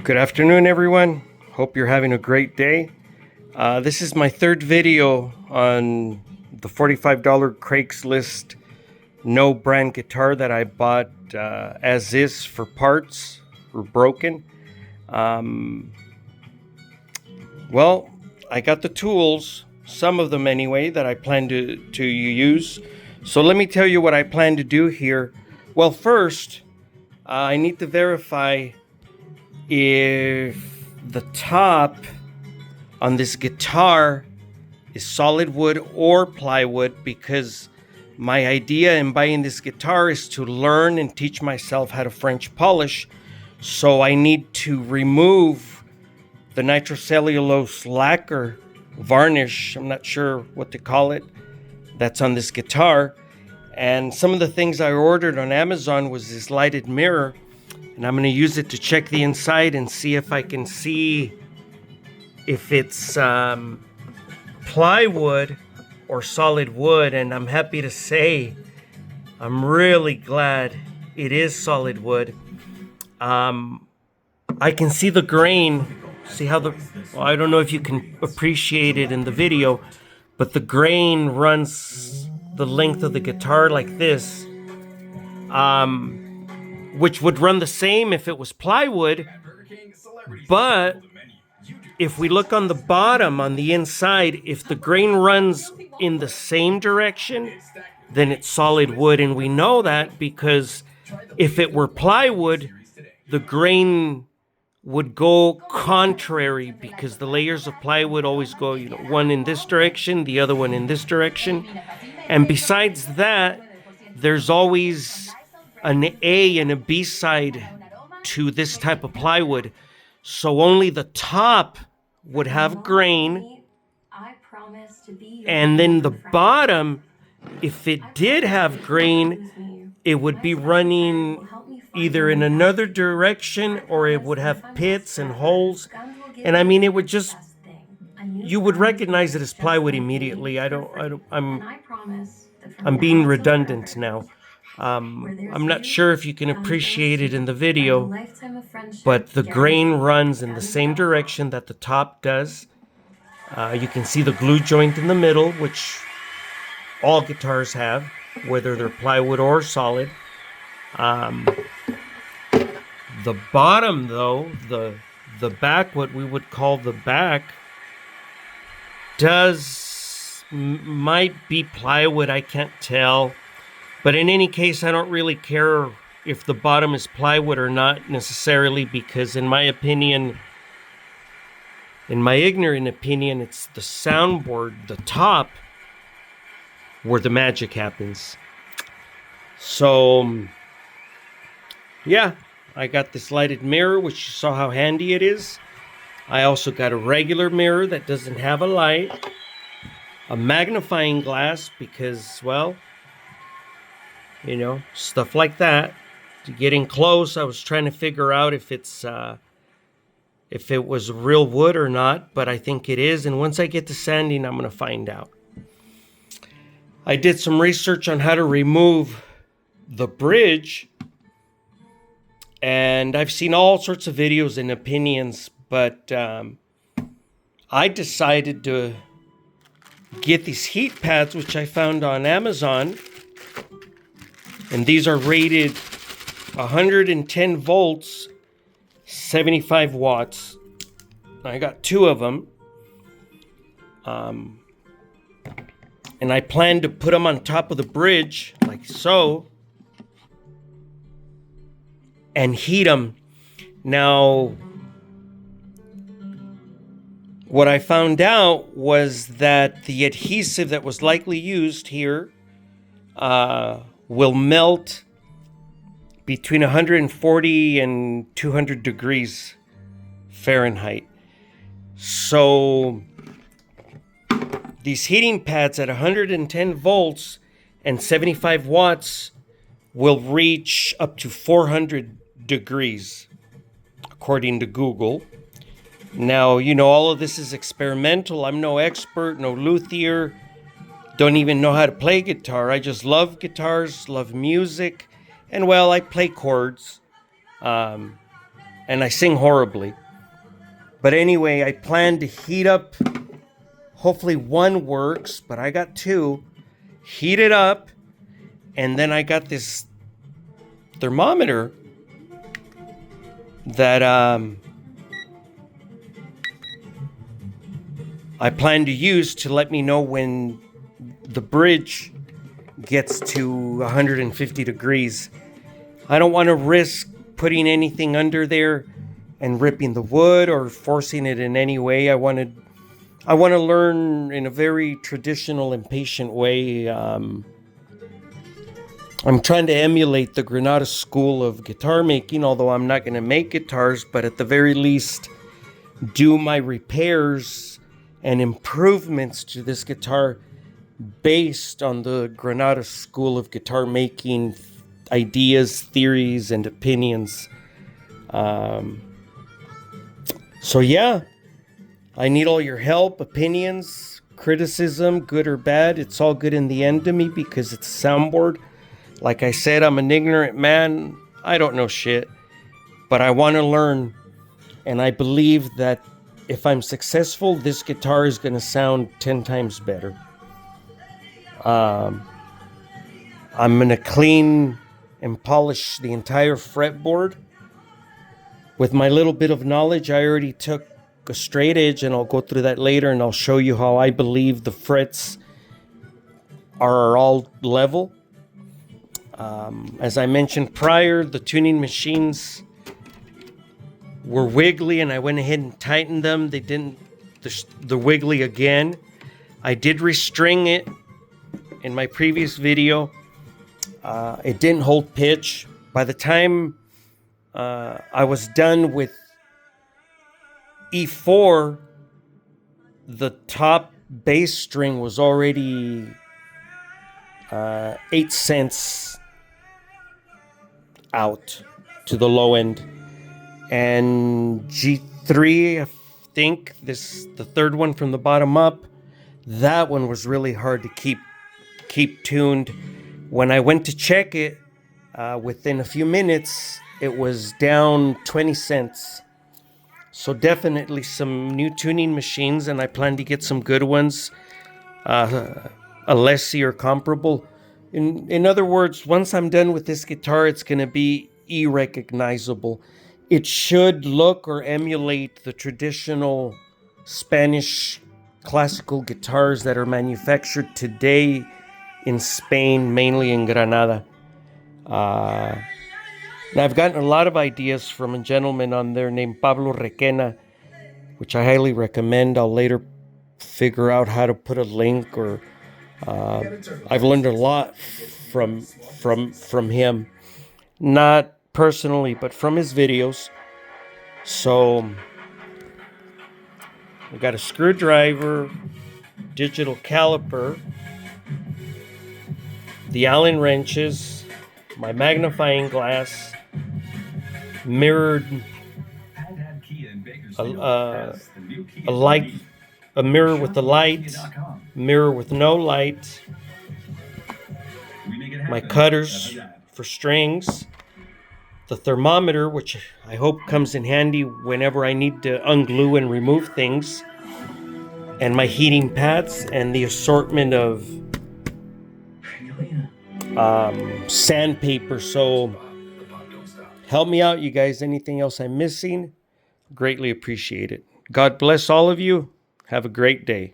Good afternoon, everyone. Hope you're having a great day. This is my third video on the $45 Craigslist no brand guitar that I bought as is for parts or broken. Um, well, I got the tools, some of them anyway, that I plan to use. So let me tell you what I plan to do here. Well, first, I need to verify if the top on this guitar is solid wood or plywood, because my idea in buying this guitar is to learn and teach myself how to French polish. So I need to remove the nitrocellulose lacquer varnish, I'm not sure what to call it, that's on this guitar. And some of the things I ordered on Amazon was this lighted mirror, and I'm going to use it to check the inside and see if I can see if it's plywood or solid wood. And I'm happy to say I'm really glad it is solid wood. I can see the grain. See how I don't know if you can appreciate it in the video, but the grain runs the length of the guitar like this. Which would run the same if it was plywood, but if we look on the bottom, on the inside, if the grain runs in the same direction, then it's solid wood, and we know that because if it were plywood, the grain would go contrary, because the layers of plywood always go, one in this direction, the other one in this direction, and besides that, there's always an A and a B side to this type of plywood. So only the top would have grain, and then the bottom, if it did have grain, it would be running either in another direction, or it would have pits and holes. And I mean, it would just, you would recognize it as plywood immediately. I'm being redundant now. I'm not sure if you can appreciate it in the video, but the grain runs in the same direction that the top does. You can see the glue joint in the middle, which all guitars have, whether they're plywood or solid. The bottom, though, the back, what we would call the back, might be plywood. I can't tell. But in any case, I don't really care if the bottom is plywood or not necessarily, because in my opinion, in my ignorant opinion, it's the soundboard, the top, where the magic happens. So, yeah, I got this lighted mirror, which you saw how handy it is. I also got a regular mirror that doesn't have a light, a magnifying glass, because, well, stuff like that. To getting close, I was trying to figure out if it was real wood or not, but I think it is. And once I get to sanding, I'm going to find out. I did some research on how to remove the bridge, and I've seen all sorts of videos and opinions, but I decided to get these heat pads, which I found on Amazon. And these are rated 110 volts, 75 watts. I got two of them. And I plan to put them on top of the bridge, like so, and heat them. Now, what I found out was that the adhesive that was likely used here will melt between 140 and 200 degrees Fahrenheit. So these heating pads at 110 volts and 75 watts will reach up to 400 degrees, according to Google. Now, all of this is experimental. I'm no expert, no luthier. Don't even know how to play guitar. I just love guitars, love music, and well, I play chords. and I sing horribly. But anyway, I plan to heat up. Hopefully one works, but I got two. Heat it up, and then I got this thermometer that I plan to use to let me know when the bridge gets to 150 degrees. I don't want to risk putting anything under there and ripping the wood or forcing it in any way. I want to learn in a very traditional and patient way. I'm trying to emulate the Granada school of guitar making, although I'm not going to make guitars, but at the very least do my repairs and improvements to this guitar based on the Granada school of guitar making ideas, theories, and opinions. So yeah, I need all your help, opinions, criticism, good or bad. It's all good in the end to me because it's a soundboard. Like I said, I'm an ignorant man. I don't know shit, but I want to learn. And I believe that if I'm successful, this guitar is going to sound 10 times better. I'm going to clean and polish the entire fretboard. With my little bit of knowledge, I already took a straight edge, and I'll go through that later, and I'll show you how I believe the frets are all level. As I mentioned prior, the tuning machines were wiggly, and I went ahead and tightened them. They didn't, the wiggly again. I did restring it in my previous video. It didn't hold pitch. By the time I was done with E4, the top bass string was already 8 cents out to the low end. And G3, I think, the third one from the bottom up, that one was really hard to keep tuned. When I went to check it, within a few minutes, it was down 20 cents. So definitely some new tuning machines, and I plan to get some good ones, Alessi or comparable. In other words, once I'm done with this guitar, it's going to be irrecognizable. It should look or emulate the traditional Spanish classical guitars that are manufactured today in Spain, mainly in Granada. Now, I've gotten a lot of ideas from a gentleman on there named Pablo Requena, which I highly recommend. I'll later figure out how to put a link, or I've learned a lot from him, not personally, but from his videos. So we got a screwdriver, digital caliper, the Allen wrenches, my magnifying glass, mirrored, a light, a mirror with a light, mirror with no light, my cutters for strings, the thermometer, which I hope comes in handy whenever I need to unglue and remove things, and my heating pads, and the assortment of sandpaper. So help me out, you guys. Anything else I'm missing? Greatly appreciate it. God bless all of you. Have a great day.